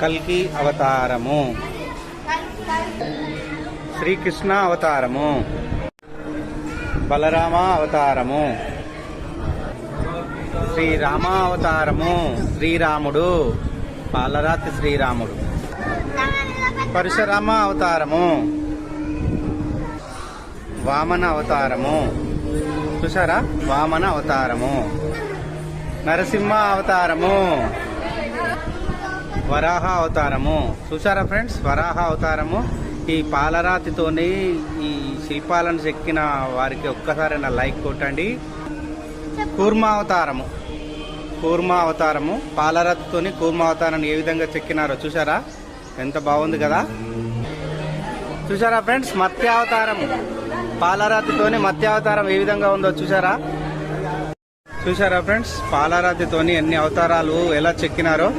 కల్కి అవతారము, శ్రీకృష్ణ అవతారము, బలరామ అవతారము, శ్రీరామ అవతారము, శ్రీరాముడు, పాలరాతి శ్రీరాముడు, పరశురామ అవతారము, వామన అవతారము, చూసారా వామన అవతారము, నరసింహ అవతారము, వరాహ అవతారము. చూసారా ఫ్రెండ్స్, వరాహ అవతారము. ఈ పాలరాతితోని ఈ శిల్పాలను చెక్కిన వారికి ఒక్కసారి నా లైక్ కొట్టండి. కూర్మ అవతారము, కూర్మ అవతారము, పాలరాతితోని కూర్మ అవతారాన్ని ఏ విధంగా చెక్కినారో చూసారా, ఎంత బాగుంది కదా. చూసారా ఫ్రెండ్స్, మత్స్యావతారము, పాలరాతితోని మత్స్యావతారం ఏ విధంగా ఉందో చూసారా. చూసారా ఫ్రెండ్స్, పాలరాతితోని ఎన్ని అవతారాలు ఎలా చెక్కినారో.